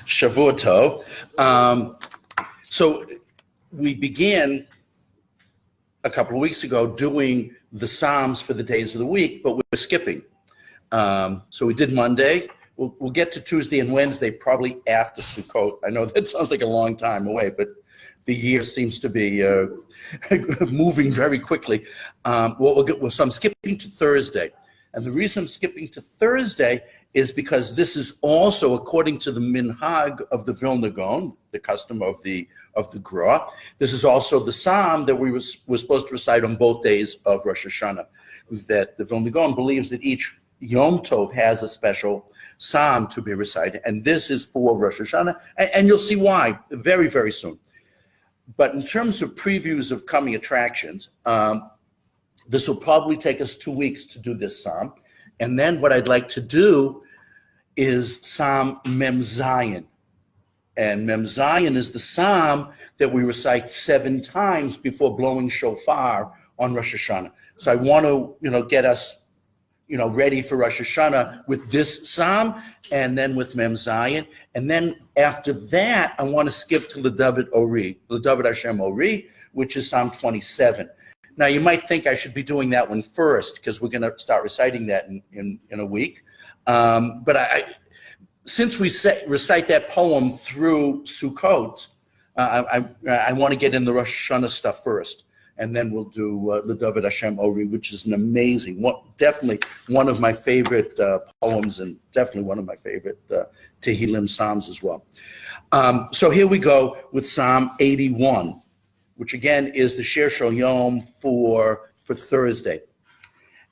Shavua Tov. So we began a couple of weeks ago doing the Psalms for the days of the week, but we're skipping. So we did Monday. We'll get to Tuesday and Wednesday probably after Sukkot. I know that sounds like a long time away, but the year seems to be moving very quickly. So I'm skipping to Thursday. And the reason I'm skipping to Thursday is because this is also according to the minhag of the Vilna Gaon, the custom of the Gra. This is also the psalm that we were supposed to recite on both days of Rosh Hashanah. That the Vilna Gaon believes that each Yom Tov has a special psalm to be recited, and this is for Rosh Hashanah, and you'll see why very, very soon. But in terms of previews of coming attractions, this will probably take us 2 weeks to do this psalm. And then what I'd like to do is Psalm Mem Zayin. And Mem Zayin is the psalm that we recite 7 times before blowing shofar on Rosh Hashanah. So I want to, get us, ready for Rosh Hashanah with this psalm and then with Mem Zayin. And then after that, I want to skip to L'David Hashem Ori, which is Psalm 27. Now, you might think I should be doing that one first because we're going to start reciting that in a week. But since we recite that poem through Sukkot, I want to get in the Rosh Hashanah stuff first. And then we'll do L'David Hashem Ori, which is an amazing, definitely one of my favorite poems and definitely one of my favorite Tehillim Psalms as well. So here we go with Psalm 81. Which again is the Shir Shel Yom for Thursday.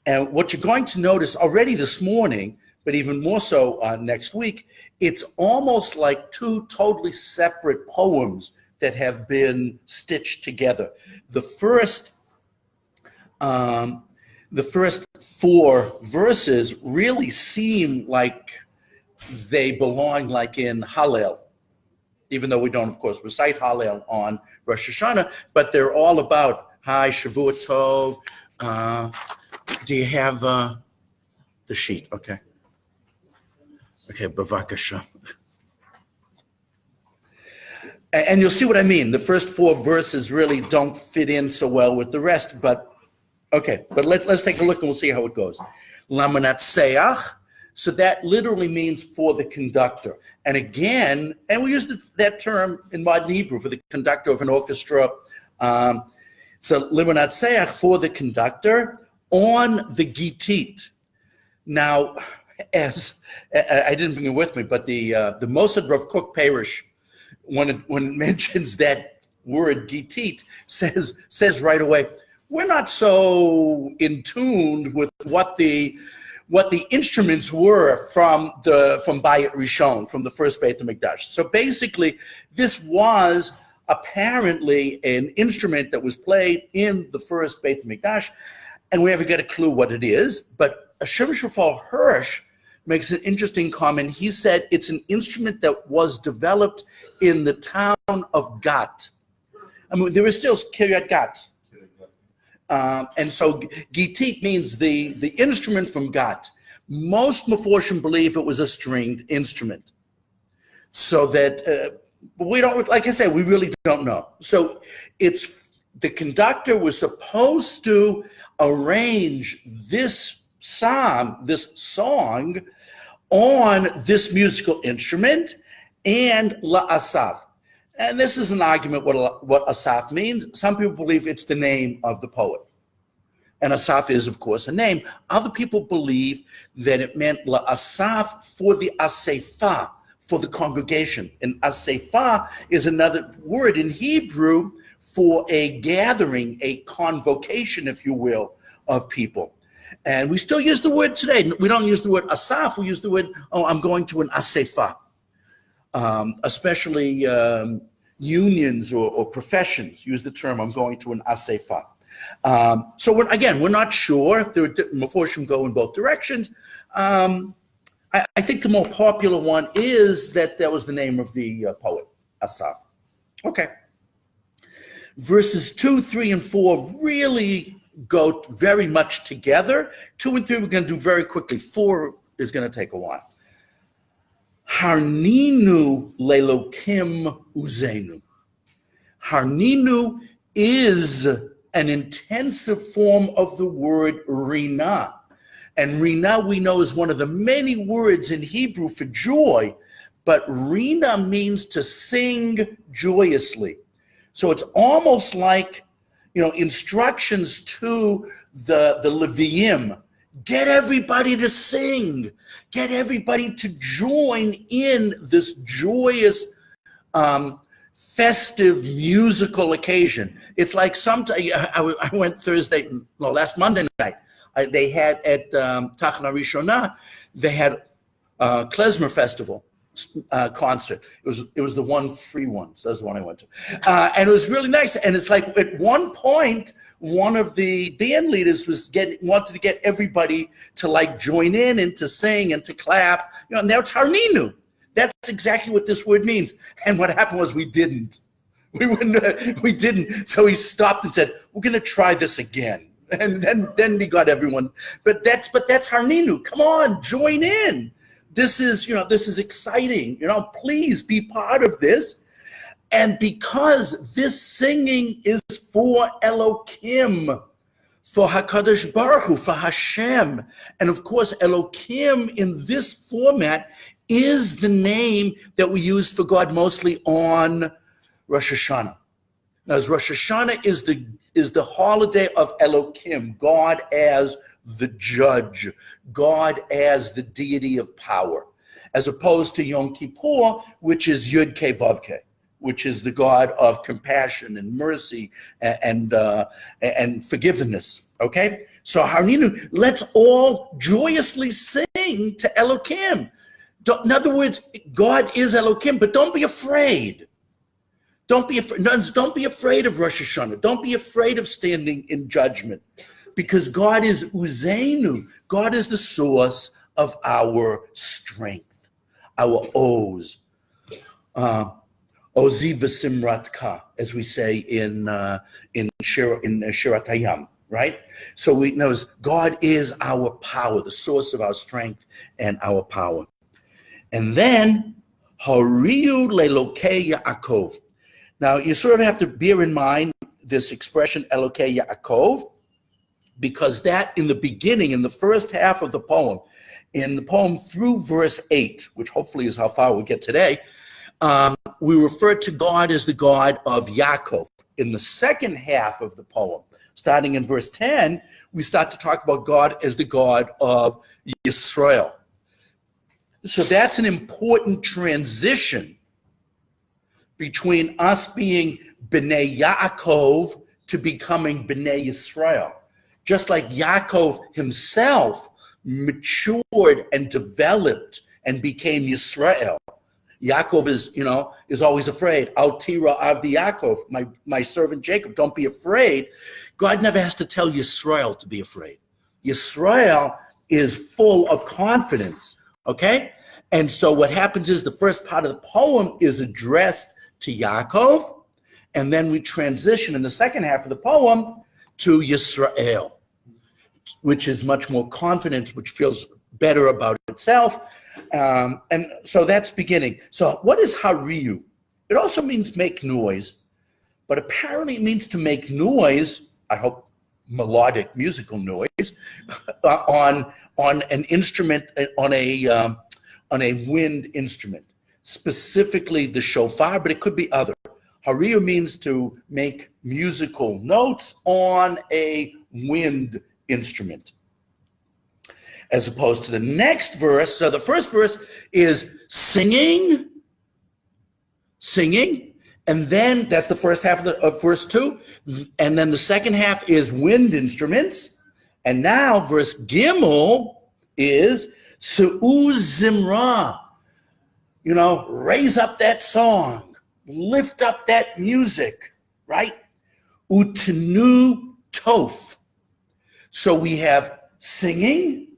And what you're going to notice already this morning, but even more so next week, it's almost like 2 totally separate poems that have been stitched together. The first 4 verses really seem like they belong like in Hallel, even though we don't, of course, recite Hallel on Rosh Hashanah, but they're all about, hi, Shavua Tov. Do you have the sheet? Okay, Bavakasha. And you'll see what I mean. The first 4 verses really don't fit in so well with the rest, but let's take a look and we'll see how it goes. Lamanatseach. So that literally means for the conductor. And again, and we use that term in modern Hebrew for the conductor of an orchestra. So limanatseach, for the conductor, on the gitit. Now, as I didn't bring it with me, but the Mossad Rav Kook Parish, when it mentions that word gitit, says right away, we're not so in tune with what the instruments were from Bayit Rishon, from the first Beit HaMikdash. So basically, this was apparently an instrument that was played in the first Beit HaMikdash, and we never get a clue what it is. But Hashem Shafal Hirsch makes an interesting comment. He said it's an instrument that was developed in the town of Gat. I mean, there is still Kiryat Gat. And so gitit means the instrument from Gat. Most Meforshim believe it was a stringed instrument. So that we don't, like I said, we really don't know. So it's the conductor was supposed to arrange this psalm, this song, on this musical instrument and la'asaf. And this is an argument what Asaf means. Some people believe it's the name of the poet. And Asaf is, of course, a name. Other people believe that it meant la'asaf for the asefah, for the congregation. And asefah is another word in Hebrew for a gathering, a convocation, if you will, of people. And we still use the word today. We don't use the word asaf. We use the word, I'm going to an asefah. Especially unions or professions use the term, I'm going to an asefah. So we're not sure. Meforshim go in both directions. I think the more popular one is that was the name of the poet, Asaf. Okay. Verses 2, 3, and 4 really go very much together. 2 and 3 we're going to do very quickly. 4 is going to take a while. Harninu lelokim uzenu. Harninu is an intensive form of the word rina. And rina, we know, is one of the many words in Hebrew for joy, but rina means to sing joyously. So it's almost like, instructions to the Leviim. Get everybody to sing. Get everybody to join in this joyous, festive musical occasion. It's like I went last Monday night. They had at Tachana Rishona, they had a klezmer festival concert. It was the one free one. So that's the one I went to. And it was really nice. And it's like at one point, one of the band leaders wanted to get everybody to join in and to sing and to clap. And that's Harninu. That's exactly what this word means. And what happened was we didn't. We didn't. So he stopped and said, "We're going to try this again." And then we got everyone. But that's Harninu. Come on, join in. This is exciting. Please be part of this. And because this singing is for Elokim, for HaKadosh Baruch Hu, for Hashem, and of course Elokim in this format is the name that we use for God mostly on Rosh Hashanah. Now, as Rosh Hashanah is the holiday of Elokim, God as the judge, God as the deity of power, as opposed to Yom Kippur, which is Yud Ke Vav Ke, which is the God of compassion and mercy and forgiveness. Okay, so Harninu, let's all joyously sing to Elokim. In other words, God is Elokim, but don't be afraid. Don't be afraid of Rosh Hashanah. Don't be afraid of standing in judgment, because God is Uzenu. God is the source of our strength, our Oz. Ozi v'simratka, as we say in Shirat Hayam, right? So we know God is our power, the source of our strength and our power. And then Hariu leLokei Yaakov. Now you sort of have to bear in mind this expression Elokei Yaakov, because that in the beginning, in the first half of the poem, in the poem through verse 8, which hopefully is how far we get today, we refer to God as the God of Yaakov. In the second half of the poem, starting in verse 10, we start to talk about God as the God of Yisrael. So that's an important transition between us being Bnei Yaakov to becoming Bnei Yisrael. Just like Yaakov himself matured and developed and became Yisrael. Yaakov is always afraid. Al tira avdi Yaakov, my servant Jacob, don't be afraid. God never has to tell Yisrael to be afraid. Yisrael is full of confidence, okay? And so what happens is the first part of the poem is addressed to Yaakov, and then we transition in the second half of the poem to Yisrael, which is much more confident, which feels better about itself. And so that's beginning. So what is Hariu? It also means make noise, but apparently it means to make noise, I hope melodic musical noise, on an instrument, on a wind instrument, specifically the shofar, but it could be other. Hariu means to make musical notes on a wind instrument, as opposed to the next verse. So the first verse is singing, and then that's the first half of verse 2, and then the second half is wind instruments, and now verse Gimel is Su'uz Zimra, raise up that song, lift up that music, right? Utenu Tof. So we have singing,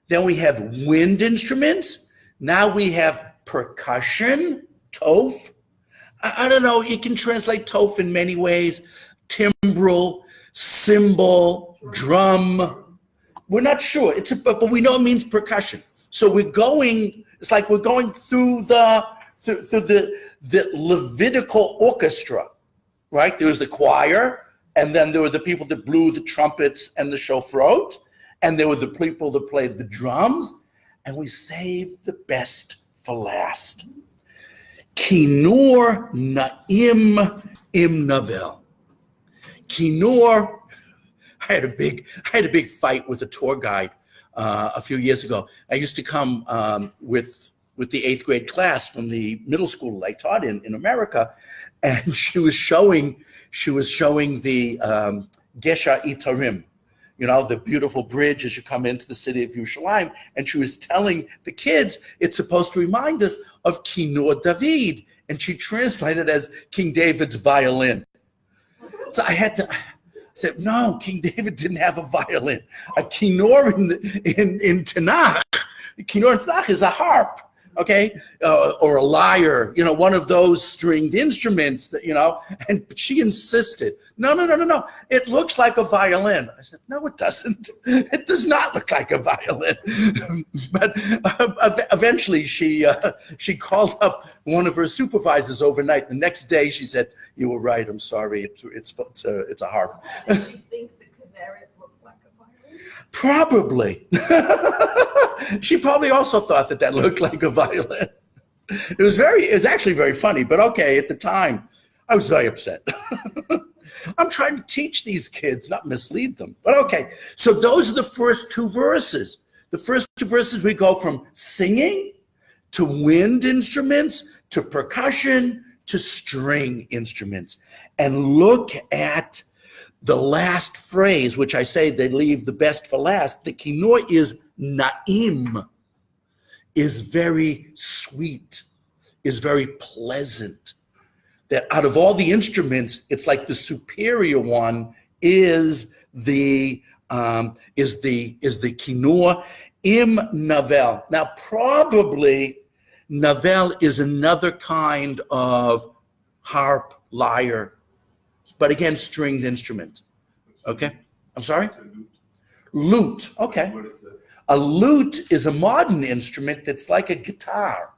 then we have wind instruments, now we have percussion, tof. I don't know, you can translate tof in many ways, timbrel, cymbal, drum. We're not sure, but we know it means percussion. So we're going, It's like we're going through the Levitical orchestra, right? There was the choir, and then there were the people that blew the trumpets and the shofarot, and there were the people that played the drums, and we saved the best for last. Kinor na'im im navel. Kinor. I had a big fight with a tour guide a few years ago. I used to come with the 8th grade class from the middle school I taught in America, and she was showing the Gesha Itarim, the beautiful bridge as you come into the city of Yerushalayim, and she was telling the kids it's supposed to remind us of Kinor David, and she translated it as King David's violin. So I had to. Said, no, King David didn't have a violin. A kinnor in Tanakh, kinnor in Tanakh is a harp, okay, or a lyre, one of those stringed instruments that, and she insisted, no, it looks like a violin. I said, no, it doesn't. It does not look like a violin. But eventually she called up one of her supervisors overnight. The next day she said, you were right, I'm sorry, it's a harp. Did you think the canary looked like a violin? Probably. She probably also thought that looked like a violin. It was actually very funny, but okay, at the time, I was very upset. I'm trying to teach these kids, not mislead them. But okay, so those are the first 2 verses. The first 2 verses, we go from singing to wind instruments to percussion to string instruments. And look at the last phrase, which I say they leave the best for last. The kinor is na'im, is very sweet, is very pleasant. That out of all the instruments, it's like the superior one is the kinor im navel. Now, probably navel is another kind of harp, lyre, but again, stringed instrument. Okay, I'm sorry? Lute, okay. What is that? A lute is a modern instrument that's like a guitar.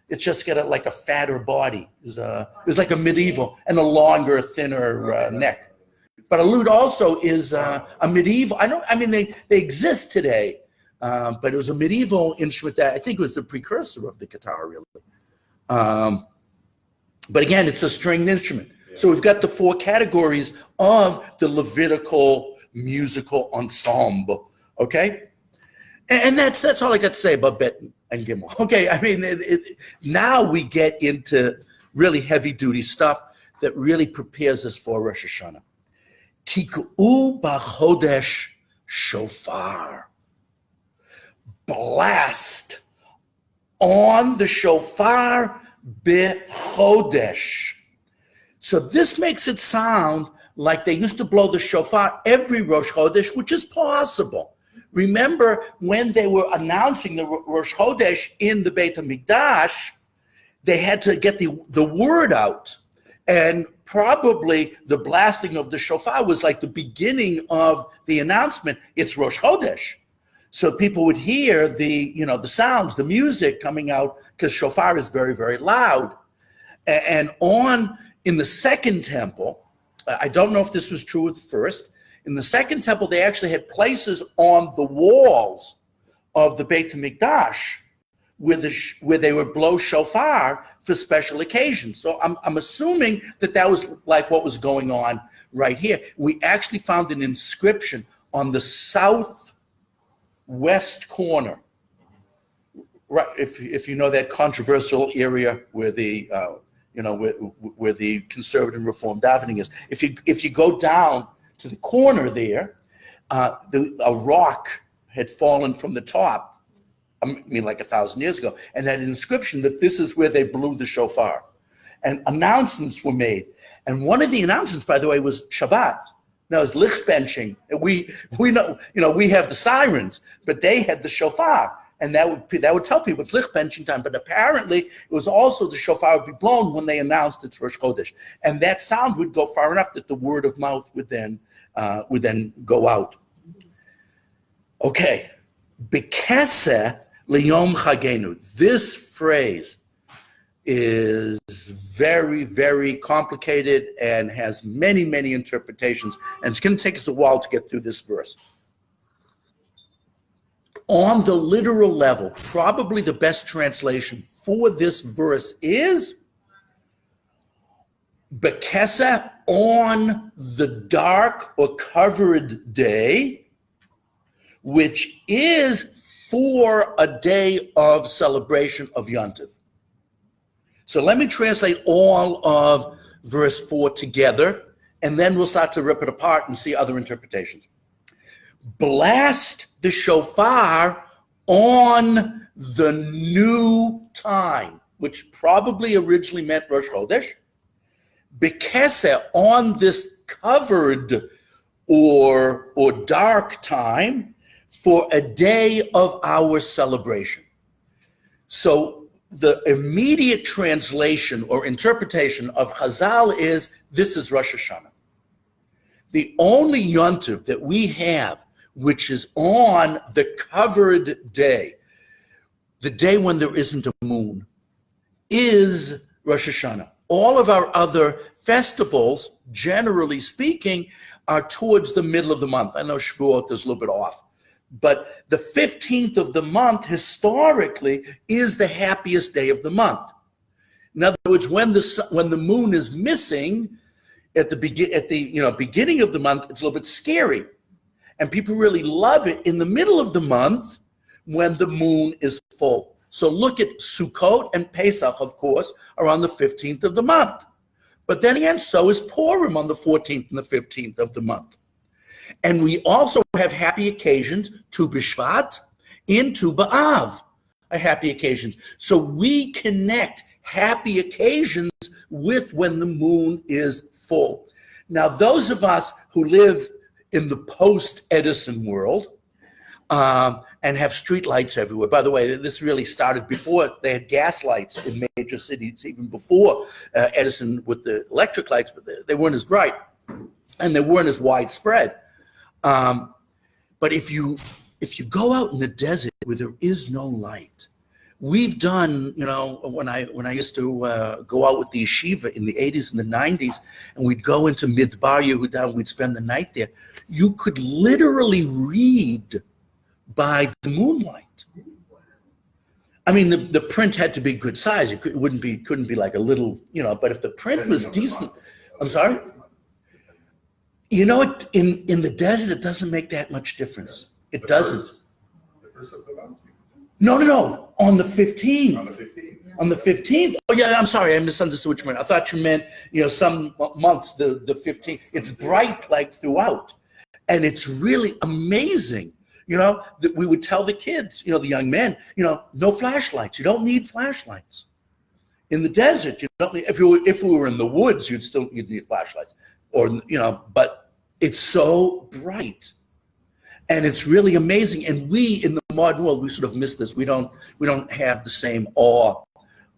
It's just got like a fatter body. It's like a medieval and a longer, thinner neck. But a lute also is a medieval. They exist today, but it was a medieval instrument that I think was the precursor of the guitar, really. But again, it's a stringed instrument. Yeah. So we've got the 4 categories of the Levitical musical ensemble. Okay. And that's all I got to say about Bet and Gimel. Okay, now we get into really heavy-duty stuff that really prepares us for Rosh Hashanah. Tik'u b'chodesh shofar. Blast on the shofar b'chodesh. So this makes it sound like they used to blow the shofar every Rosh Chodesh, which is possible. Remember when they were announcing the Rosh Chodesh in the Beit HaMikdash, they had to get the word out. And probably the blasting of the shofar was like the beginning of the announcement, it's Rosh Chodesh. So people would hear the sounds, the music coming out, because shofar is very, very loud. And in the second temple, I don't know if this was true at the first, in the second temple, they actually had places on the walls of the Beit HaMikdash where they would blow shofar for special occasions. So I'm assuming that was like what was going on right here. We actually found an inscription on the southwest corner, right? If you know that controversial area where the where the conservative reform davening is. If you go down to the corner there, a rock had fallen from the top, like 1,000 years ago, and had an inscription that this is where they blew the shofar. And announcements were made. And one of the announcements, by the way, was Shabbat. Now, it's licht benching. We know, we have the sirens, but they had the shofar. And that would tell people it's licht benching time. But apparently, it was also the shofar would be blown when they announced it's Rosh Chodesh. And that sound would go far enough that the word of mouth would then go out. Okay. Bekeseh Liyom Chagenu. This phrase is very, very complicated and has many, many interpretations. And it's going to take us a while to get through this verse. On the literal level, probably the best translation for this verse is Bekesa, on the dark or covered day, which is for a day of celebration of Yontif. So let me translate all of verse 4 together, and then we'll start to rip it apart and see other interpretations. Blast the shofar on the new time, which probably originally meant Rosh Chodesh. Bekeseh, on this covered or dark time, for a day of our celebration. So the immediate translation or interpretation of Chazal is, this is Rosh Hashanah. The only yontiv that we have, which is on the covered day, the day when there isn't a moon, is Rosh Hashanah. All of our other festivals, generally speaking, are towards the middle of the month. I know Shavuot is a little bit off, but the 15th of the month historically is the happiest day of the month. In other words, when the moon is missing at the beginning of the month, it's a little bit scary, and people really love it in the middle of the month when the moon is full. So look at Sukkot and Pesach, of course, are on the 15th of the month. But then again, so is Purim on the 14th and the 15th of the month. And we also have happy occasions, Tu B'Shvat and Tu B'Av, are happy occasions. So we connect happy occasions with when the moon is full. Now, those of us who live in the post-Edison world, and have street lights everywhere. By the way, this really started before they had gas lights in major cities, even before Edison with the electric lights, but they weren't as bright and they weren't as widespread. But if you go out in the desert where there is no light, we've done, when I used to go out with the yeshiva in the 80s and the 90s, and we'd go into Midbar Yehuda, we'd spend the night there, you could literally read by the moonlight. I mean, the print had to be good size. It couldn't be like a little, but if the print was decent, I'm sorry? In the desert, it doesn't make that much difference. It doesn't. The first of the month? No. On the 15th. On the 15th. On the 15th? Oh, yeah, I'm sorry. I misunderstood what you meant. I thought you meant, some months, the 15th. It's bright like throughout. And it's really amazing. That we would tell the kids, the young men, no flashlights. You don't need flashlights. In the desert, you don't need, if we were in the woods, you'd need flashlights. But it's so bright. And it's really amazing. And we, in the modern world, we sort of miss this. We don't have the same awe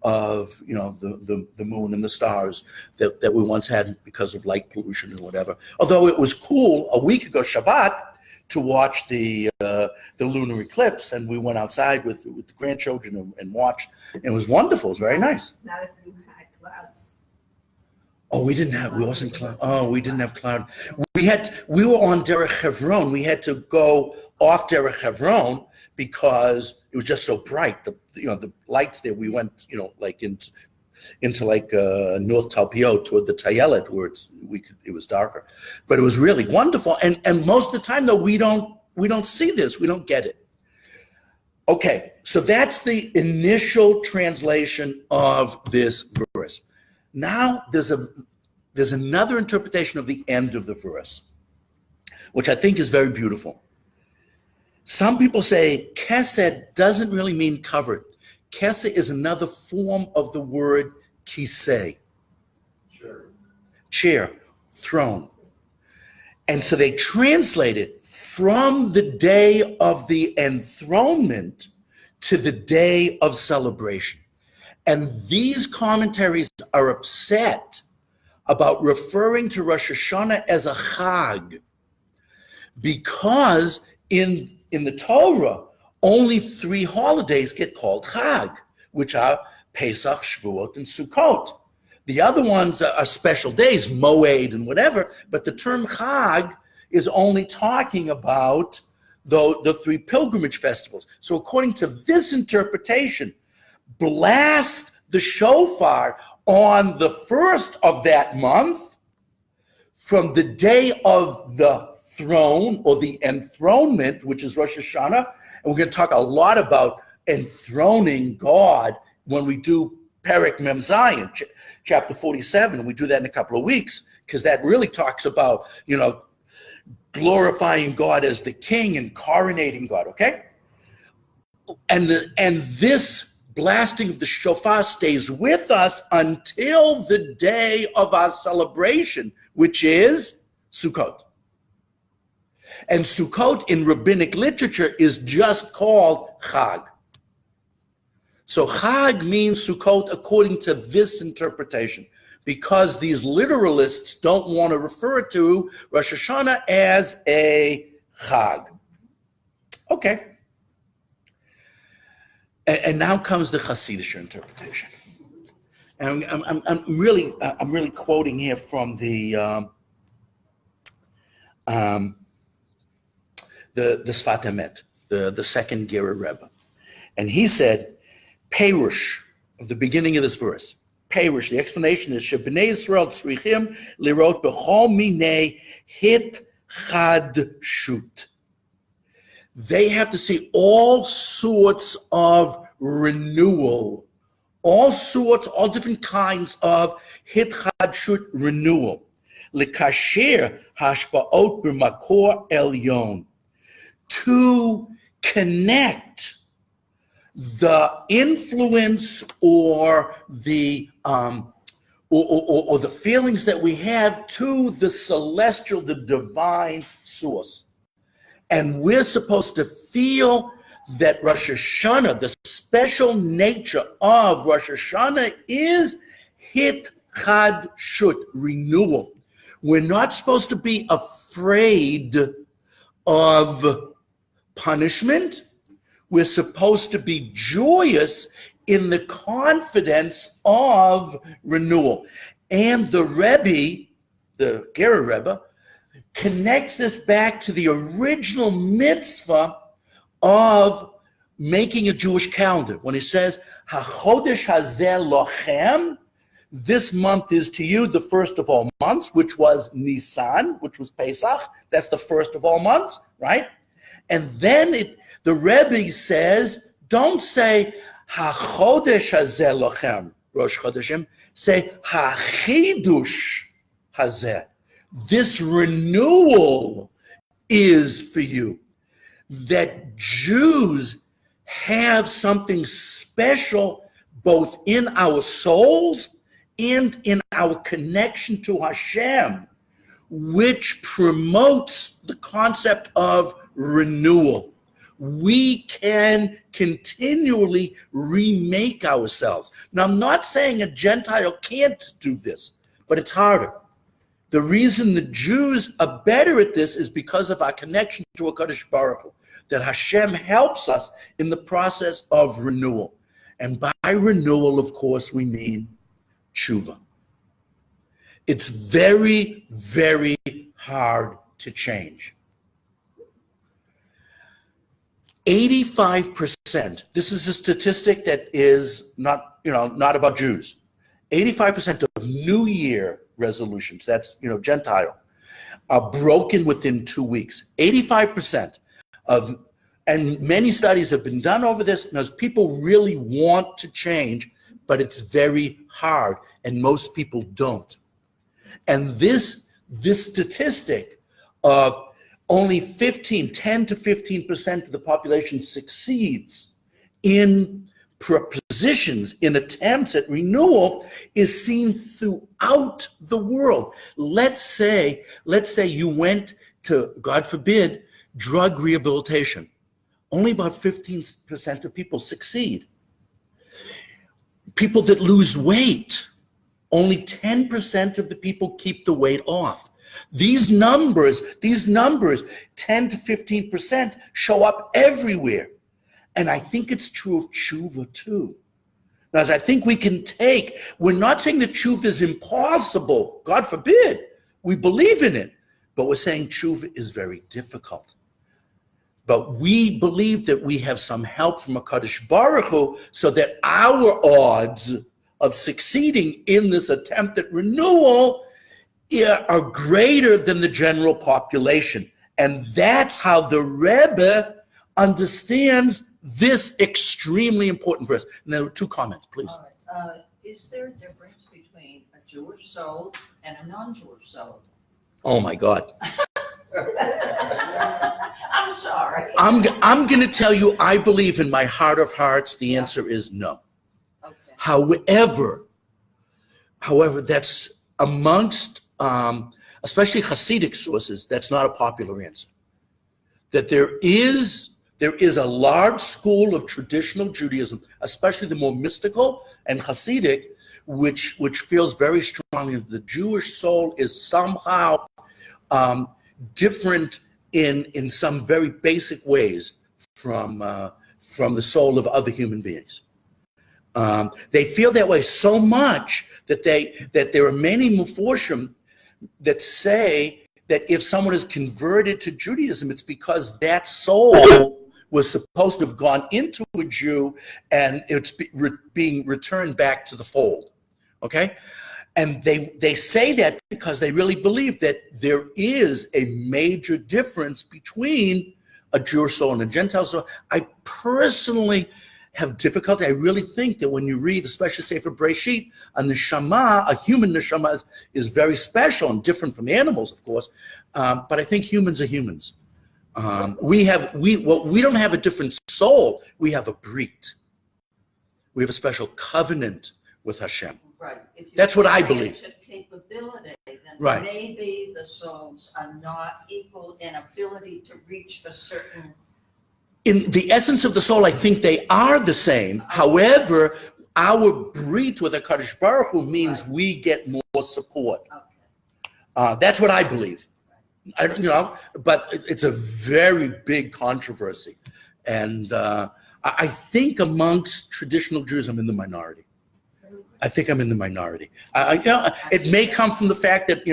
of, the moon and the stars that we once had because of light pollution and whatever. Although it was cool a week ago, Shabbat, to watch the lunar eclipse, and we went outside with the grandchildren and watched. And it was wonderful. It was very nice. Not if you had clouds. Oh, we didn't have cloud. We were on Derech Hebron. We had to go off Derech Hebron because it was just so bright. The lights there. We went, like into North Talpiot toward the Tayelet, where it was darker, but it was really wonderful. And most of the time though, we don't see this, we don't get it. Okay, so that's the initial translation of this verse. Now there's another interpretation of the end of the verse, which I think is very beautiful. Some people say kesed doesn't really mean covered. Kesed is another form of the word kisei. Chair, throne. And so they translate it from the day of the enthronement to the day of celebration. And these commentaries are upset about referring to Rosh Hashanah as a Chag, because in the Torah, only 3 holidays get called Chag, which are Pesach, Shavuot, and Sukkot. The other ones are special days, Moed and whatever, but the term Chag is only talking about the 3 pilgrimage festivals. So according to this interpretation, blast the shofar on the first of that month from the day of the throne or the enthronement, which is Rosh Hashanah. And we're going to talk a lot about enthroning God when we do Perek Mem Zayin, chapter 47. We do that in a couple of weeks because that really talks about, glorifying God as the king and coronating God, okay? And this blasting of the shofar stays with us until the day of our celebration, which is Sukkot. And Sukkot in rabbinic literature is just called Chag. So Chag means Sukkot according to this interpretation, because these literalists don't want to refer to Rosh Hashanah as a Chag. Okay. And now comes the Hasidic interpretation. And I'm really quoting here from the Sfat Emet, the second Ger Rebbe. And he said, Perush, of the beginning of this verse, Perush, the explanation is, Shebnei Yisrael tzrichim lirot b'chol minei hit chad shut. They have to see all sorts of renewal, all different kinds of hit chad shut renewal. Lekasher hashba'ot b'makor elyon, to connect the influence or the feelings that we have to the celestial, the divine source. And we're supposed to feel that Rosh Hashanah, the special nature of Rosh Hashanah, is hit chad shut, renewal. We're not supposed to be afraid of punishment. We're supposed to be joyous in the confidence of renewal. And the Rebbe, the Ger Rebbe, connects this back to the original mitzvah of making a Jewish calendar. When he says, HaChodesh Hazeh Lochem, this month is to you the first of all months, which was Nisan, which was Pesach. That's the first of all months, right? And then the Rebbe says, don't say, HaChodesh Hazeh Lochem, Rosh Chodeshim, say, HaChidush Hazeh. This renewal is for you. That Jews have something special both in our souls and in our connection to Hashem, which promotes the concept of renewal. We can continually remake ourselves. Now, I'm not saying a Gentile can't do this, but it's harder. The reason the Jews are better at this is because of our connection to HaKadosh Baruch Hu, that Hashem helps us in the process of renewal. And by renewal, of course, we mean tshuva. It's very, very hard to change. 85%, this is a statistic that is not about Jews. 85% of New Year resolutions, that's, Gentile, are broken within 2 weeks. 85% of, and many studies have been done over this, because people really want to change, but it's very hard, and most people don't. And this statistic of only 10 to 15% of the population succeeds in propositions, in attempts at renewal, is seen throughout the world. Let's say you went to, God forbid, drug rehabilitation. Only about 15% of people succeed. People that lose weight, only 10% of the people keep the weight off. These numbers, 10 to 15%, show up everywhere. And I think it's true of tshuva too. Now, as I think we're not saying that tshuva is impossible. God forbid. We believe in it. But we're saying tshuva is very difficult. But we believe that we have some help from HaKadosh Baruch Hu so that our odds of succeeding in this attempt at renewal are greater than the general population. And that's how the Rebbe understands this extremely important verse. And there were 2 comments, please. All right. Is there a difference between a Jewish soul and a non-Jewish soul? Oh my God. I'm sorry. I'm going to tell you, I believe in my heart of hearts, the answer is no. Okay. However, that's amongst, especially Hasidic sources, that's not a popular answer. That there is a large school of traditional Judaism, especially the more mystical and Hasidic, which feels very strongly that the Jewish soul is somehow different in some very basic ways from the soul of other human beings. They feel that way so much that there are many Meforshim that say that if someone is converted to Judaism, it's because that soul was supposed to have gone into a Jew and it's being returned back to the fold. Okay? And they say that because they really believe that there is a major difference between a Jewish soul and a Gentile soul. I personally have difficulty. I really think that when you read, especially Sefer Breshit, a neshama, a human neshama is very special and different from animals, of course. But I think humans are humans. We don't have a different soul. We have a brit. We have a special covenant with Hashem. Right. If you That's what I say believe. it's a capability, then Right. maybe the souls are not equal in ability to reach a certain. In the essence of the soul, I think they are the same. However, our brit with HaKadosh Baruch Hu means Right. we get more support. Okay. That's what I believe. But it's a very big controversy. And I think amongst traditional Jews, I'm in the minority. It may come from the fact that,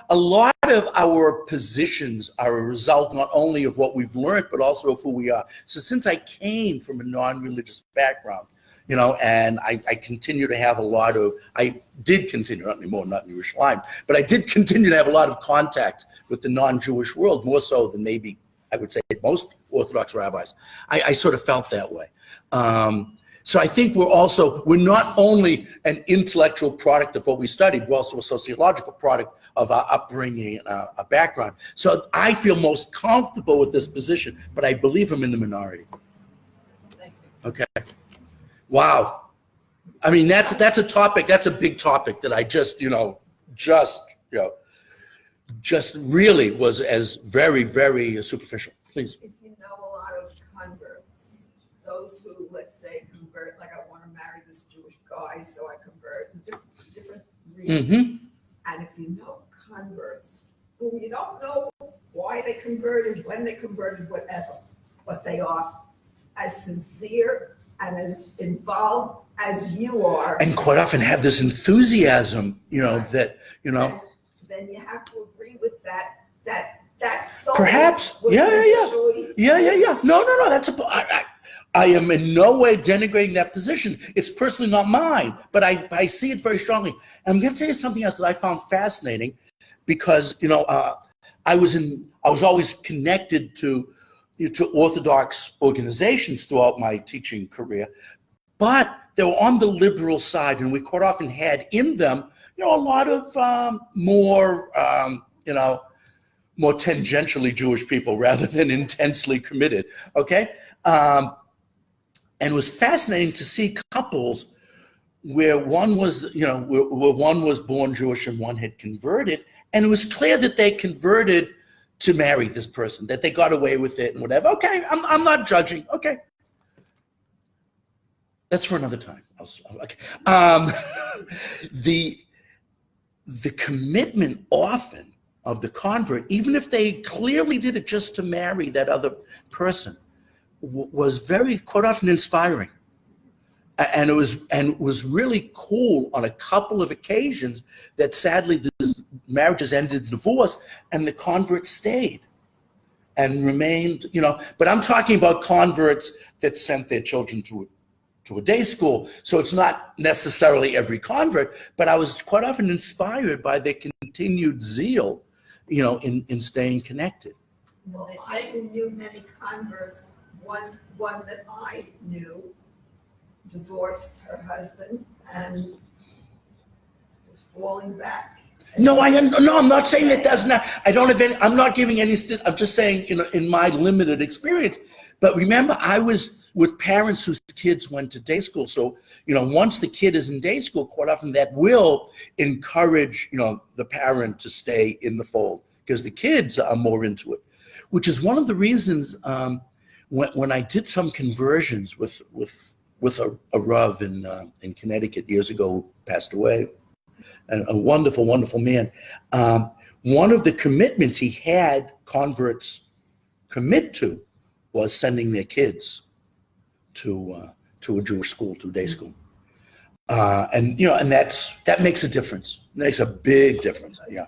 a lot of our positions are a result not only of what we've learned, but also of who we are. So since I came from a non-religious background, and I continue to have I did continue, not anymore, not in Yerushalayim, but I did continue to have a lot of contact with the non-Jewish world, more so than maybe I would say most Orthodox rabbis. I sort of felt that way. So I think we're not only an intellectual product of what we studied, we're also a sociological product of our upbringing and our background. So I feel most comfortable with this position, but I believe I'm in the minority. Thank you. Okay. Wow. I mean, that's a topic, that's a big topic that I just really was as very, very superficial. Please. If you know a lot of converts, those who, let's say, convert, like I want to marry this Jewish guy, so I convert, different reasons. And if you know converts who you don't know why they converted, when they converted, whatever, but they are as sincere and as involved as you are. And quite often have this enthusiasm, that. Then you have to agree with that soul. Perhaps. was Yeah. initially- Yeah. No. I am in no way denigrating that position. It's personally not mine, but I see it very strongly. And I'm going to tell you something else that I found fascinating, because I was always connected to Orthodox organizations throughout my teaching career, but they were on the liberal side, and we quite often had in them, a lot of more tangentially Jewish people rather than intensely committed. Okay. And it was fascinating to see couples where one was born Jewish and one had converted, and it was clear that they converted to marry this person, that they got away with it and whatever. Okay, I'm not judging. Okay, that's for another time. Okay. The commitment often of the convert, even if they clearly did it just to marry that other person, was very quite often inspiring. And it was really cool on a couple of occasions that sadly the marriages ended in divorce and the converts stayed and remained, but I'm talking about converts that sent their children to a day school. So it's not necessarily every convert, but I was quite often inspired by their continued zeal, in staying connected. Well, I knew many converts. One that I knew divorced her husband and was falling back. No, I'm not saying it does not. I don't have any. I'm not giving any. I'm just saying, in my limited experience. But remember, I was with parents whose kids went to day school. So, once the kid is in day school, quite often that will encourage, the parent to stay in the fold because the kids are more into it, which is one of the reasons when I did some conversions with a Rav in Connecticut years ago who passed away, and a wonderful, wonderful man. One of the commitments he had converts commit to was sending their kids to a Jewish school, to a day school, and that makes a difference. It makes a big difference. Yeah.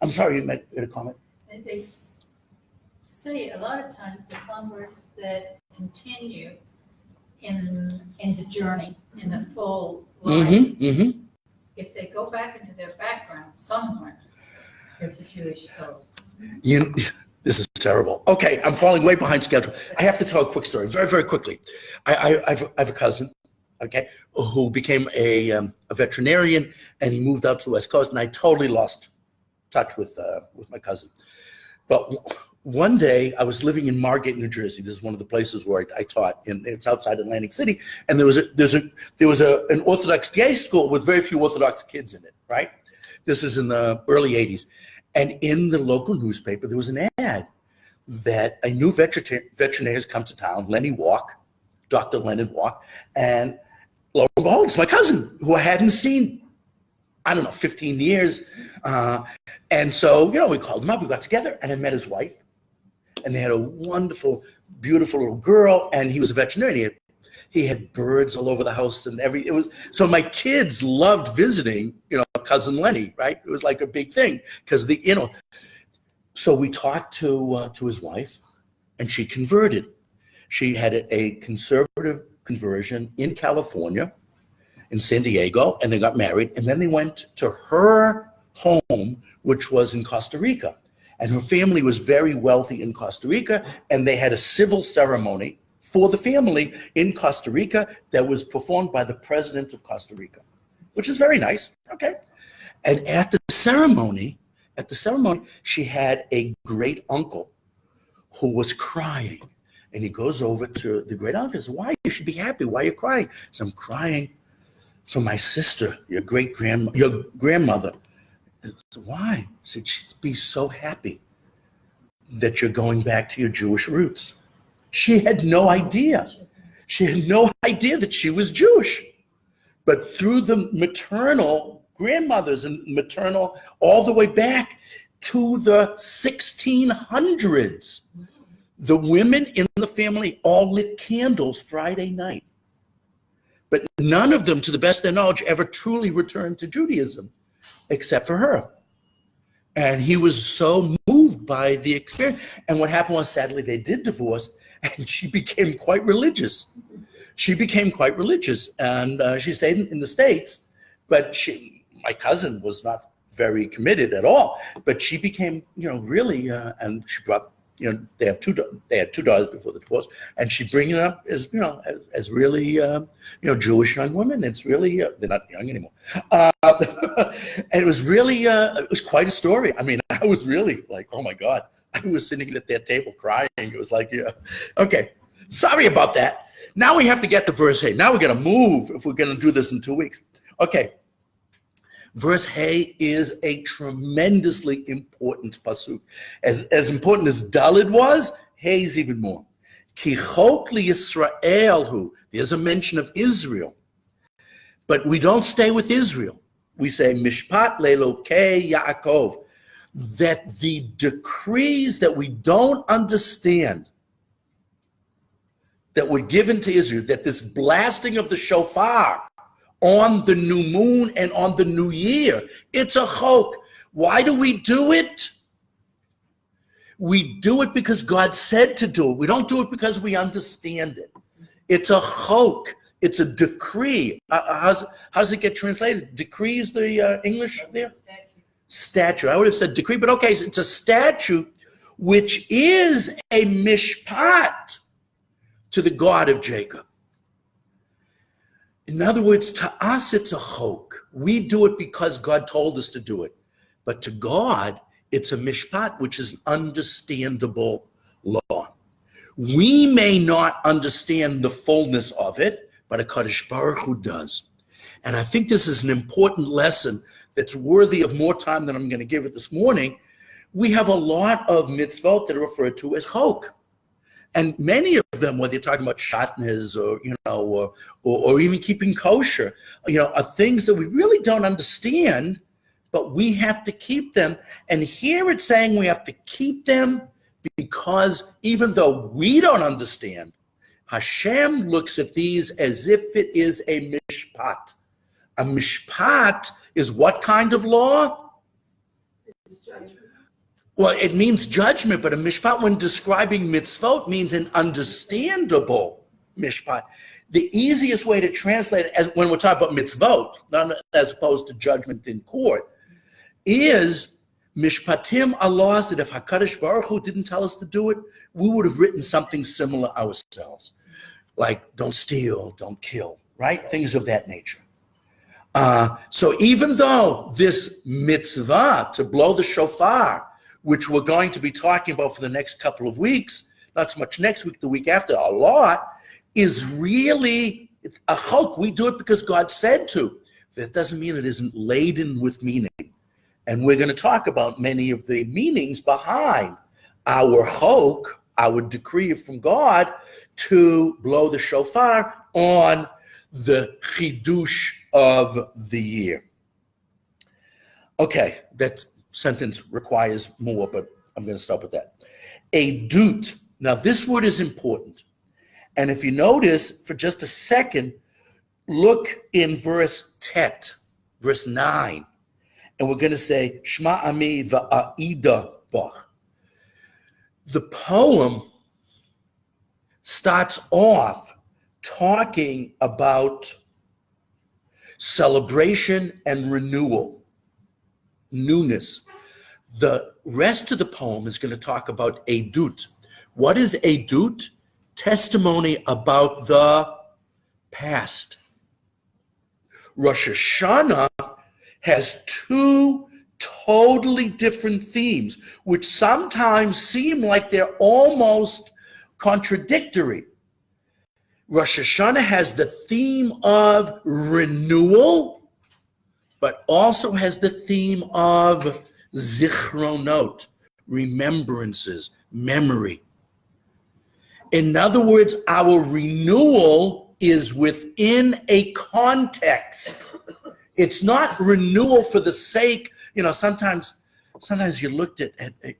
I'm sorry, you made a comment. And they say a lot of times the converts that continue in the journey, in the full life, if they go back into their background somewhere, there's a Jewish soul. This is terrible. Okay, I'm falling way behind schedule. I have to tell a quick story, very, very quickly. I have a cousin, okay, who became a veterinarian, and he moved out to the West Coast, and I totally lost touch with my cousin. But one day, I was living in Margate, New Jersey. This is one of the places where I taught. It's outside Atlantic City, and there was an Orthodox day school with very few Orthodox kids in it. Right. This is in the early '80s, and in the local newspaper there was an ad that a new veterinarian has come to town, Dr. Leonard Walk, and lo and behold, it's my cousin who I hadn't seen, 15 years. And so, we called him up, we got together, and I met his wife. And they had a wonderful, beautiful little girl, and he was a veterinarian. He had birds all over the house and so my kids loved visiting, cousin Lenny, right? It was like a big thing because so we talked to his wife, and she converted. She had a conservative conversion in California, in San Diego, and they got married, and then they went to her home, which was in Costa Rica. And her family was very wealthy in Costa Rica, and they had a civil ceremony for the family in Costa Rica that was performed by the president of Costa Rica, which is very nice, okay? And at the ceremony, she had a great uncle who was crying. And he goes over to the great uncle and says, "Why? You should be happy. Why are you crying?" So "I'm crying for my sister, your grandmother." I said, "Why?" I said, "She'd be so happy that you're going back to your Jewish roots." She had no idea. She had no idea that she was Jewish. But through the maternal grandmothers and maternal all the way back to the 1600s, the women in the family all lit candles Friday night. But none of them, to the best of their knowledge, ever truly returned to Judaism, except for her. And he was so moved by the experience. And what happened was, sadly, they did divorce, and she became quite religious. And she stayed in the States, but my cousin was not very committed at all. But she became, really, and she brought, they had two daughters before the divorce, and she bring it up as, as really, Jewish young women. It's really, they're not young anymore. And it was really, it was quite a story. I mean, I was really like, oh my God, I was sitting at that table crying. It was like, okay, sorry about that. Now we have to get to verse Hey. Now we're going to move if we're going to do this in 2 weeks. Okay. Verse Hey is a tremendously important pasuk. As important as Dalid was, Hey is even more. Ki chok li Yisrael hu. There's a mention of Israel. But we don't stay with Israel. We say Mishpat le'elokei Yaakov. That the decrees that we don't understand, that were given to Israel, that this blasting of the shofar on the new moon and on the new year, it's a chok. Why do we do it? We do it because God said to do it. We don't do it because we understand it. It's a chok. It's a decree. How's it get translated? Decree is the English there? Statute. I would have said decree, but okay, so it's a statute which is a mishpat to the God of Jacob. In other words, to us, it's a chok. We do it because God told us to do it. But to God, it's a mishpat, which is understandable law. We may not understand the fullness of it, but HaKadosh Baruch Hu does. And I think this is an important lesson that's worthy of more time than I'm going to give it this morning. We have a lot of mitzvot that are referred to as chok. And many of them, whether you're talking about shatnez or even keeping kosher, are things that we really don't understand, but we have to keep them. And here it's saying we have to keep them because even though we don't understand, Hashem looks at these as if it is a mishpat. A mishpat is what kind of law? Well, it means judgment, but a mishpat, when describing mitzvot, means an understandable mishpat. The easiest way to translate it, as when we're talking about mitzvot, not as opposed to judgment in court, is mishpatim are laws that if HaKadosh Baruch Hu didn't tell us to do it, we would have written something similar ourselves. Like, don't steal, don't kill, right? Things of that nature. So even though this mitzvah to blow the shofar, which we're going to be talking about for the next couple of weeks, not so much next week, the week after, a lot, is really a chok. We do it because God said to. That doesn't mean it isn't laden with meaning. And we're going to talk about many of the meanings behind our chok, our decree from God to blow the shofar on the chidush of the year. Okay, that sentence requires more, but I'm going to stop with that. A dut. Now, this word is important. And if you notice, for just a second, look in verse 9. And we're going to say, Shema Ami va'ida bach. The poem starts off talking about celebration and renewal, newness. The rest of the poem is going to talk about edut. What is edut? Testimony about the past. Rosh Hashanah has two totally different themes, which sometimes seem like they're almost contradictory. Rosh Hashanah has the theme of renewal, but also has the theme of zichronot, remembrances, memory. In other words, our renewal is within a context. It's not renewal for the sake, sometimes you looked at,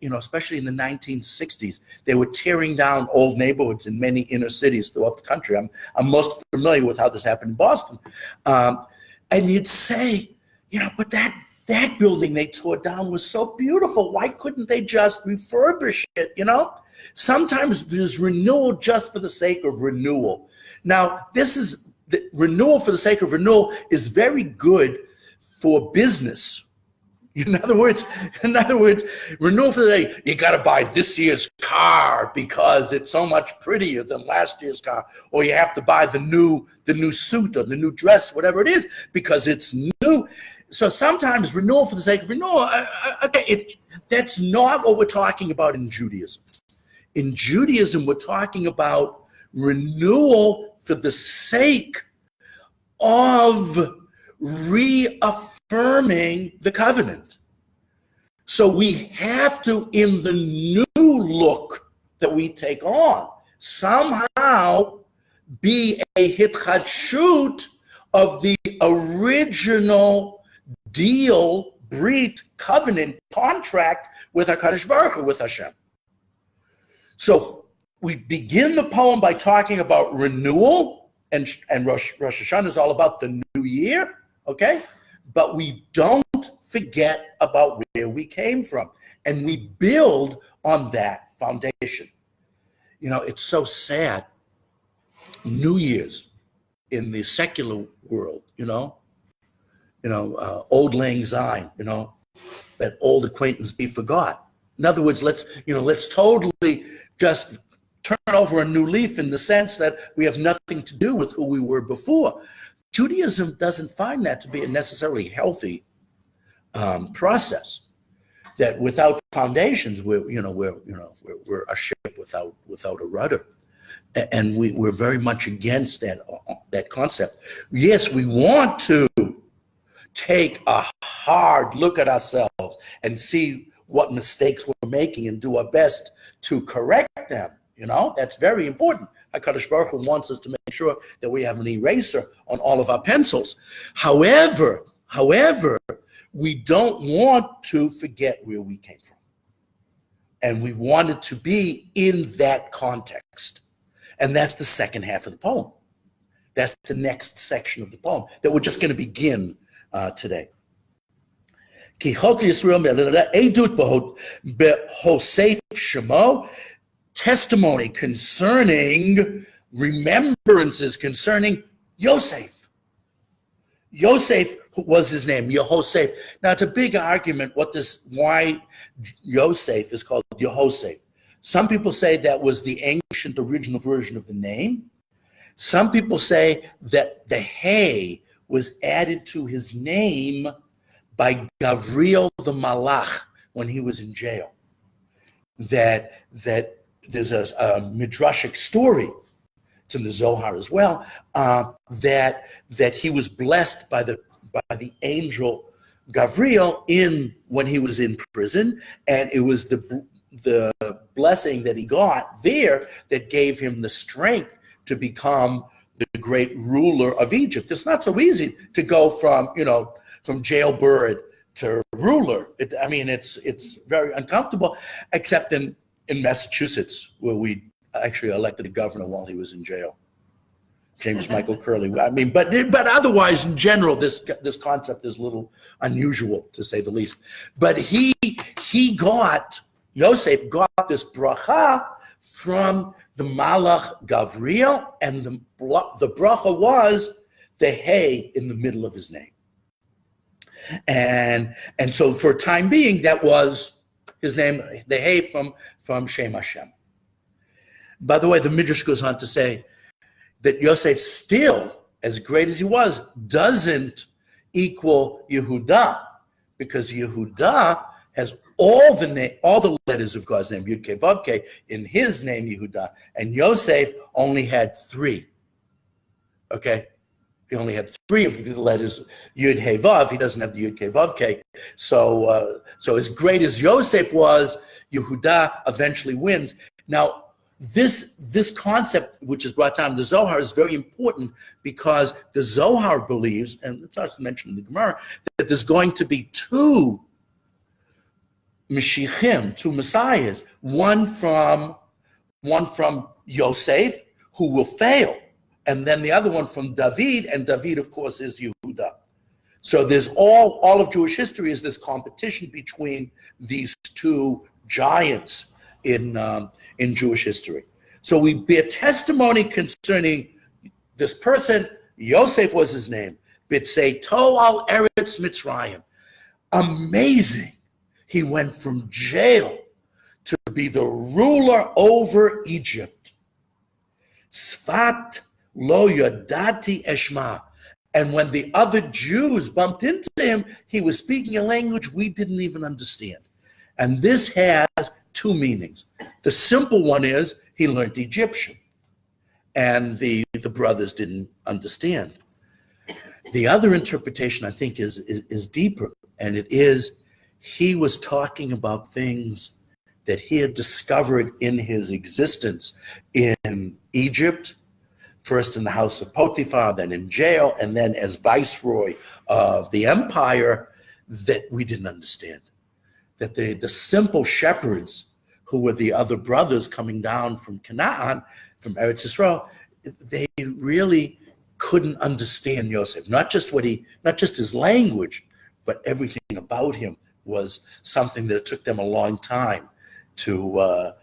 especially in the 1960s, they were tearing down old neighborhoods in many inner cities throughout the country. I'm most familiar with how this happened in Boston. And you'd say, but that building they tore down was so beautiful. Why couldn't they just refurbish it, Sometimes there's renewal just for the sake of renewal. Now, the renewal for the sake of renewal is very good for business. In other words, renewal for the day, you got to buy this year's car because it's so much prettier than last year's car, or you have to buy the new suit or the new dress, whatever it is, because it's new. So sometimes renewal for the sake of renewal, that's not what we're talking about in Judaism. In Judaism, we're talking about renewal for the sake of reaffirming the covenant. So we have to, in the new look that we take on, somehow be a hitchadshut of the original deal, brit, covenant, contract with HaKadosh Baruch Hu, with Hashem. So we begin the poem by talking about renewal, and Rosh Hashanah is all about the new year, okay? But we don't forget about where we came from, and we build on that foundation. You know, it's so sad. New Year's in the secular world, old lang syne, that old acquaintance be forgot. In other words, let's totally just turn over a new leaf in the sense that we have nothing to do with who we were before. Judaism doesn't find that to be a necessarily healthy process. That without foundations, we're a ship without a rudder, and we're very much against that concept. Yes, we want to take a hard look at ourselves and see what mistakes we're making and do our best to correct them. That's very important. HaKadosh Baruch Hu wants us to make sure that we have an eraser on all of our pencils. However, we don't want to forget where we came from. And we want it to be in that context. And that's the second half of the poem. That's the next section of the poem that we're just going to begin today. Testimony concerning, remembrances concerning Yosef. Yosef was his name, Yehosef. Now, it's a big argument why Yosef is called Yehosef. Some people say that was the ancient original version of the name. Some people say that the Hey was added to his name by Gavriel the Malach when he was in jail. That there's a midrashic story, it's in the Zohar as well, that he was blessed by the angel Gavriel when he was in prison, and it was the blessing that he got there that gave him the strength to become the great ruler of Egypt. It's not so easy to go from jailbird to ruler. It's very uncomfortable, except in Massachusetts, where we actually elected a governor while he was in jail, James Michael Curley. But otherwise, in general, this concept is a little unusual, to say the least. But Yosef got this bracha from the Malach Gavriel, and the bracha was the Hey in the middle of his name. And so for a time being, that was his name, the Hey from Shem Hashem. By the way, the Midrash goes on to say that Yosef still, as great as he was, doesn't equal Yehuda, because Yehuda has all the letters of God's name, Yud Kei Vav Kei, in his name, Yehuda, and Yosef only had 3. Okay? He only had 3 of the letters, Yud Hey Vav. He doesn't have the Yud Kei Vav Kei. So as great as Yosef was, Yehuda eventually wins. Now, this concept, which is brought down in the Zohar, is very important, because the Zohar believes, and it's also mentioned in the Gemara, that there's going to be 2 Mashiachim, 2 Messiahs, one from Yosef, who will fail, and then the other one from David, and David, of course, is Yehuda. So there's all of Jewish history is this competition between these 2 giants in Jewish history. So we bear testimony concerning this person. Yosef was his name. Bitzeito al Eretz Mitzrayim. Amazing. He went from jail to be the ruler over Egypt. Sfat lo yadati eshma. And when the other Jews bumped into him, he was speaking a language we didn't even understand. And this has 2 meanings. The simple one is he learned Egyptian, and the brothers didn't understand. The other interpretation, I think, is deeper, and it is he was talking about things that he had discovered in his existence in Egypt, first in the house of Potiphar, then in jail, and then as viceroy of the empire, that we didn't understand. That the simple shepherds who were the other brothers coming down from Canaan, from Eretz Yisrael, they really couldn't understand Yosef. Not just his language, but everything about him was something that it took them a long time to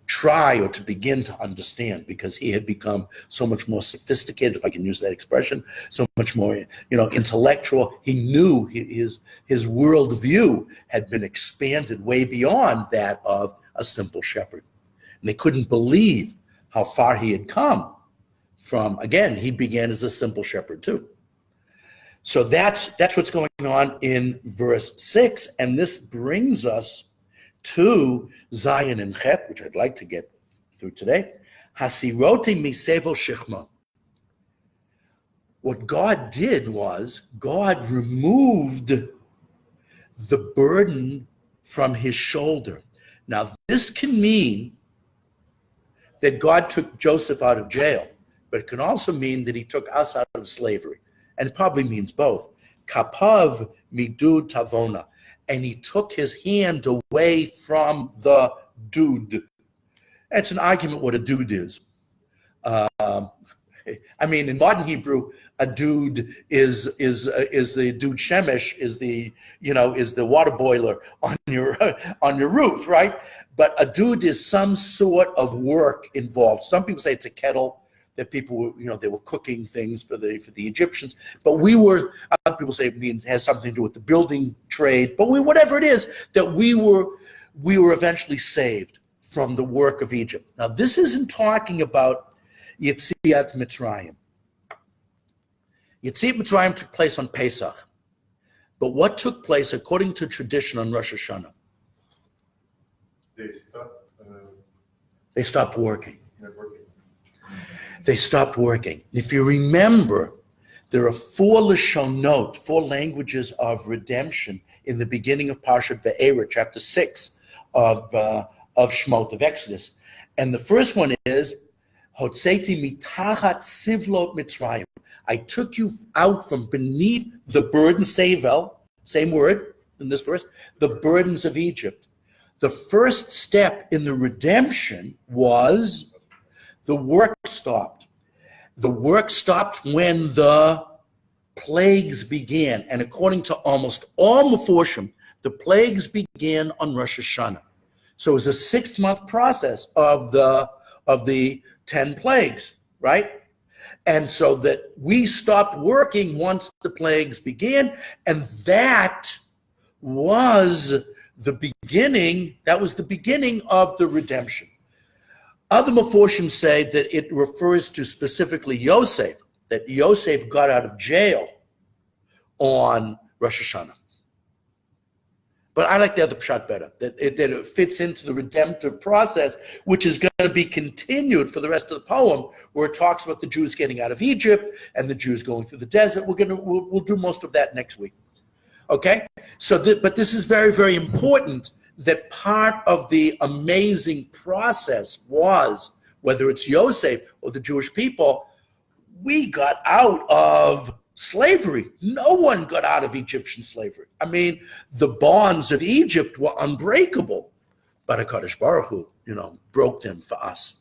try or to begin to understand, because he had become so much more sophisticated, if I can use that expression, so much more, intellectual. He knew his worldview had been expanded way beyond that of a simple shepherd. And they couldn't believe how far he had come from, again, he began as a simple shepherd too. So that's what's going on in verse 6, and this brings us to Zion and Chet, which I'd like to get through today. Hasiroti misevo shechma. What God did was God removed the burden from his shoulder. Now, this can mean that God took Joseph out of jail, but it can also mean that he took us out of slavery. And it probably means both. Kapav midud tavona. And he took his hand away from the dude. It's an argument what a dude is. In modern Hebrew, a dude is the dude shemesh, is the water boiler on your roof, right? But a dude is some sort of work involved. Some people say it's a kettle that people were, they were cooking things for the Egyptians. But other people say it has something to do with the building trade. But whatever it is, that we were eventually saved from the work of Egypt. Now, this isn't talking about Yetziat Mitzrayim. Yetziat Mitzrayim took place on Pesach. But what took place, according to tradition, on Rosh Hashanah? They stopped working. They stopped working. If you remember, there are 4 lashonot, 4 languages of redemption in the beginning of Parshat Ve'era, chapter 6 of Shemot, of Exodus. And the first one is, Hotzeti mitachat sivlot Mitzrayim. I took you out from beneath the burden, sevel, same word in this verse, the burdens of Egypt. The first step in the redemption was the work stopped. The work stopped when the plagues began. And according to almost all Meforshim, the plagues began on Rosh Hashanah. So it was a 6-month process of the 10 plagues, right? And so that we stopped working once the plagues began, and that was the beginning of the redemption. Other Meforshim say that it refers to specifically Yosef, that Yosef got out of jail on Rosh Hashanah. But I like the other pshat better, that it fits into the redemptive process, which is going to be continued for the rest of the poem, where it talks about the Jews getting out of Egypt and the Jews going through the desert. We'll do most of that next week. Okay? But this is very, very important, that part of the amazing process was, whether it's Yosef or the Jewish people, we got out of slavery. No one got out of Egyptian slavery. The bonds of Egypt were unbreakable, but HaKadosh Baruch Hu, broke them for us.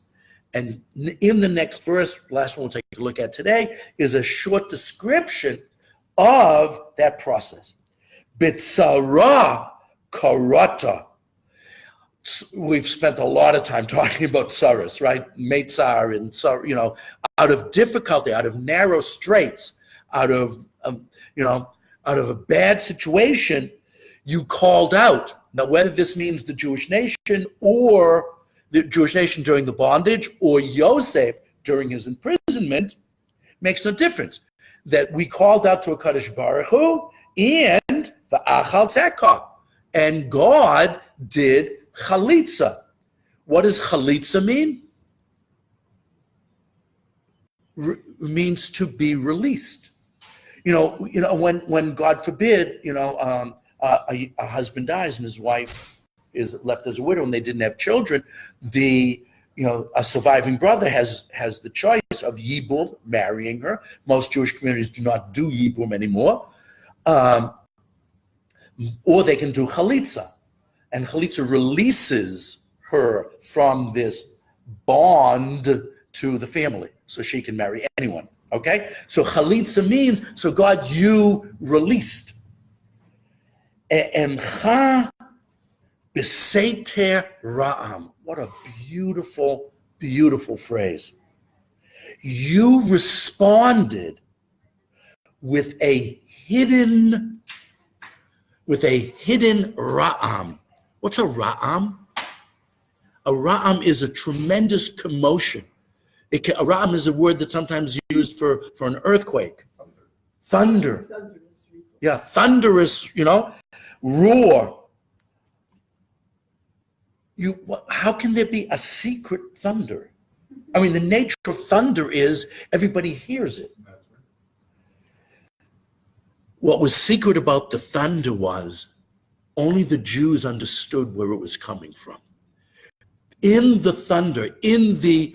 And in the next verse, last one we'll take a look at today, is a short description of that process. B'tzara karata. We've spent a lot of time talking about tsaras, right? Meitzar and out of difficulty, out of narrow straits, out of a bad situation, you called out. Now, whether this means the Jewish nation or the Jewish nation during the bondage or Yosef during his imprisonment makes no difference. That we called out to HaKadosh Baruch Hu and the Achal Tzedakah, and God did chalitza. What does chalitza mean? Means to be released. When God forbid, a husband dies and his wife is left as a widow and they didn't have children, a surviving brother has the choice of yibum, marrying her. Most Jewish communities do not do yibum anymore, or they can do chalitza. and chalitza releases her from this bond to the family, so she can marry anyone. Okay, so chalitza means, so God, you released. Emcha b'seter ra'am. What a beautiful, beautiful phrase. You responded with a hidden ra'am. What's a ra'am? A ra'am is a tremendous commotion. A ra'am is a word that's sometimes used for an earthquake. Thunder. Yeah, thunderous, roar. How can there be a secret thunder? I mean, the nature of thunder is everybody hears it. What was secret about the thunder was only the Jews understood where it was coming from. In the thunder, in the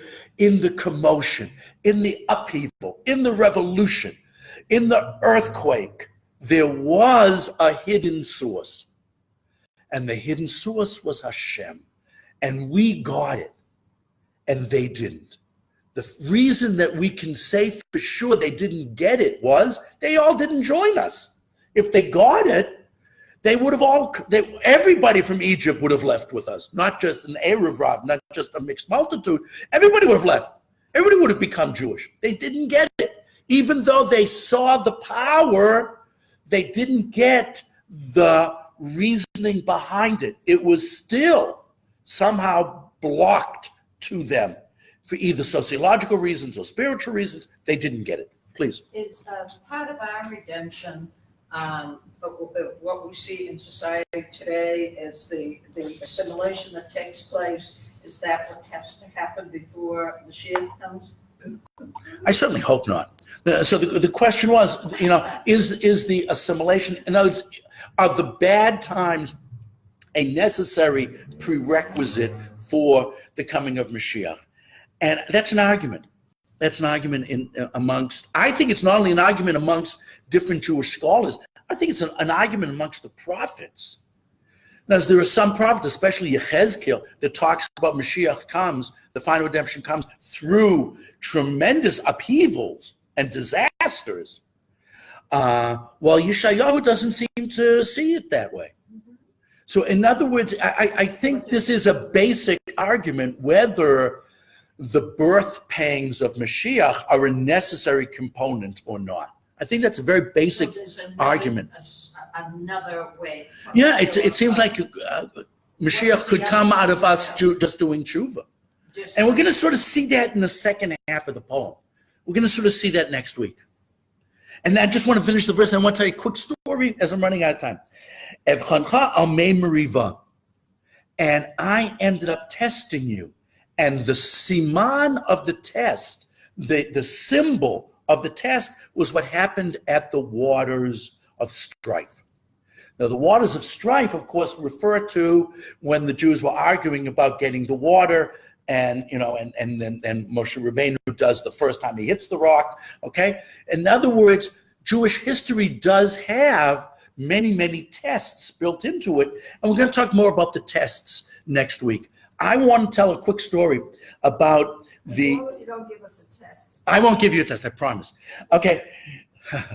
commotion, in the upheaval, in the revolution, in the earthquake, there was a hidden source. And the hidden source was Hashem. And we got it, and they didn't. The reason that we can say for sure they didn't get it was they all didn't join us. If they got it, they would have everybody from Egypt would have left with us, not just an Erev Rav, not just a mixed multitude. Everybody would have left. Everybody would have become Jewish. They didn't get it. Even though they saw the power, they didn't get the reasoning behind it. It was still somehow blocked to them for either sociological reasons or spiritual reasons. They didn't get it. Please. Is part of our redemption, what we see in society today is the assimilation that takes place. Is that what has to happen before Mashiach comes? I certainly hope not. So the question was, is the assimilation, in other words, are the bad times a necessary prerequisite for the coming of Mashiach? And that's an argument. That's an argument amongst, I think it's not only an argument amongst different Jewish scholars, I think it's an argument amongst the prophets. Now, there are some prophets, especially Yechezkel, that talks about Mashiach comes, the final redemption comes through tremendous upheavals and disasters, while Yeshayahu doesn't seem to see it that way. So in other words, I think this is a basic argument whether the birth pangs of Mashiach are a necessary component or not. I think that's a very basic argument. Another way. Yeah, it seems like Mashiach could come out of us just doing tshuva. And we're going to sort of see that in the second half of the poem. We're going to sort of see that next week. And I just want to finish the verse. And I want to tell you a quick story as I'm running out of time. Evchancha al mei meriva. And I ended up testing you. And the siman of the test, the symbol of the test was what happened at the waters of strife. Now, the waters of strife, of course, refer to when the Jews were arguing about getting the water, and then Moshe Rabbeinu does the first time he hits the rock. Okay, in other words, Jewish history does have many, many tests built into it, and we're going to talk more about the tests next week. I want to tell a quick story about As long as you don't give us a test. I won't give you a test, I promise. Okay.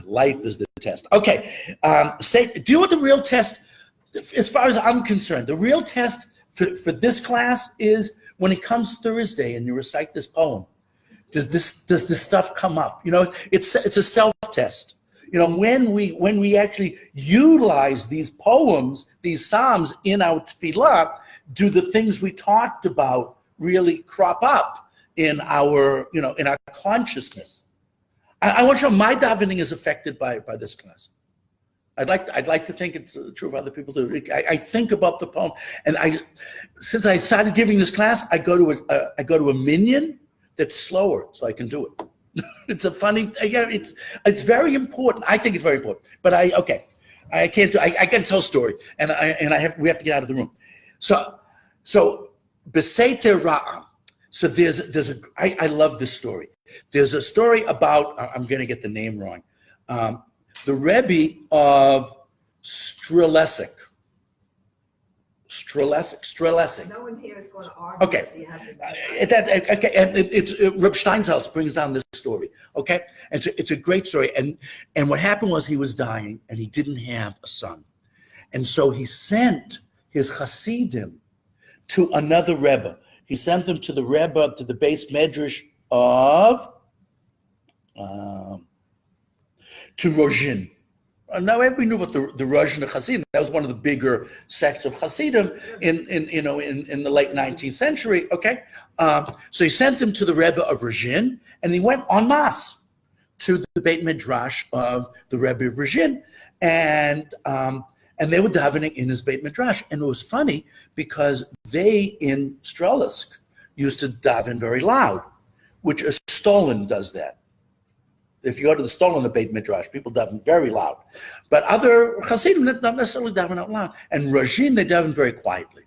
Life is the test. Okay. Do you know what the real test, as far as I'm concerned, the real test for this class is when it comes Thursday and you recite this poem. Does this stuff come up? It's a self-test. When we actually utilize these poems, these psalms in our tefillah, do the things we talked about really crop up in our consciousness? I want you to know my davening is affected by this class. I'd like to think it's true of other people too. I think about the poem, and since I started giving this class, I go to a minion that's slower so I can do it. It's a funny, it's very important. I think it's very important, but I can't do. I can tell a story, and we have to get out of the room. So B'seiter Ra'am. So I love this story. There's a story about, I'm going to get the name wrong, the Rabbi of Strelesik. Strelessing. No one here is going to argue. Okay. at the end of the Okay, and it's Reb Steinsaltz brings down this story. Okay, and it's a great story. And what happened was he was dying, and he didn't have a son, and so he sent his Hasidim to another Rebbe. He sent them to the Rebbe, to the base Medrash of to Rozhin. Now everybody knew about the Rozhin Hasidim. That was one of the bigger sects of Hasidim in the late 19th century. Okay, so he sent them to the Rebbe of Rozhin, and he went en masse to the Beit Midrash of the Rebbe of Rozhin, and they were davening in his Beit Midrash. And it was funny because they in Strelisk used to daven very loud, which a Stolin does that. If you go to the Stolin Beit Midrash, people daven very loud. But other Hasidim not necessarily daven out loud. And Rozhin, they daven very quietly.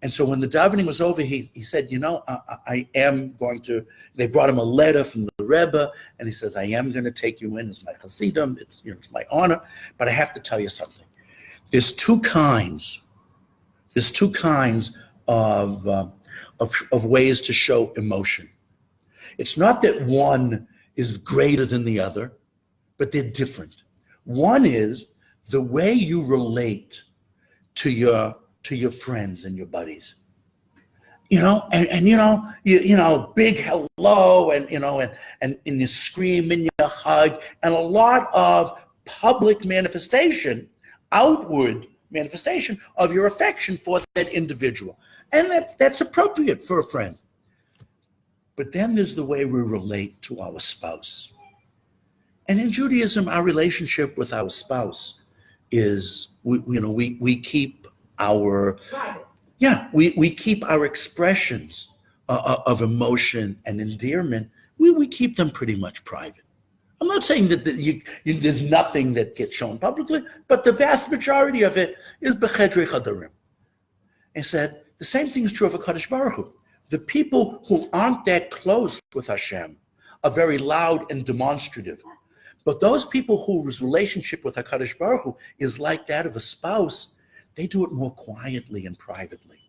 And so when the davening was over, he said, I am going to, they brought him a letter from the Rebbe, and he says, I am going to take you in as my Hasidim. It's my honor, but I have to tell you something. There's two kinds of ways to show emotion. It's not that one is greater than the other, but they're different. One is the way you relate to your friends and your buddies. Big hello, and you scream and you hug, and a lot of public manifestation, outward manifestation of your affection for that individual. And that's appropriate for a friend. But then there's the way we relate to our spouse. And in Judaism, our relationship with our spouse is, we keep our, we keep our expressions of emotion and endearment, we keep them pretty much private. I'm not saying that there's nothing that gets shown publicly, but the vast majority of it is b'chedrei chadarim. And said, the same thing is true of HaKadosh Baruch Hu. The people who aren't that close with Hashem are very loud and demonstrative. But those people whose relationship with HaKadosh Baruch Hu is like that of a spouse, they do it more quietly and privately.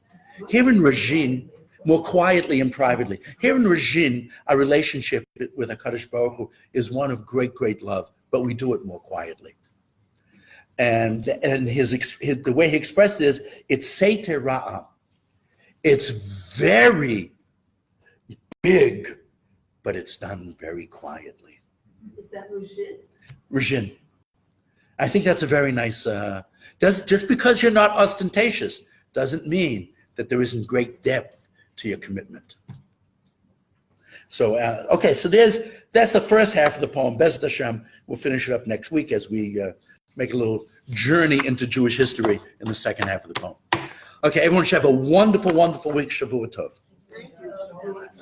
Here in Rozhin, more quietly and privately. Here in Rozhin, our relationship with HaKadosh Baruch Hu is one of great, great love, but we do it more quietly. And the way he expressed this, it's Seiter Ra'am. It's very big, but it's done very quietly. Is that Rozhin? Rozhin. I think that's a very nice, just because you're not ostentatious doesn't mean that there isn't great depth to your commitment. So, so that's the first half of the poem. Bezrat Hashem. We'll finish it up next week as we make a little journey into Jewish history in the second half of the poem. Okay, everyone should have a wonderful, wonderful week. Shavua Tov. Thank you so much.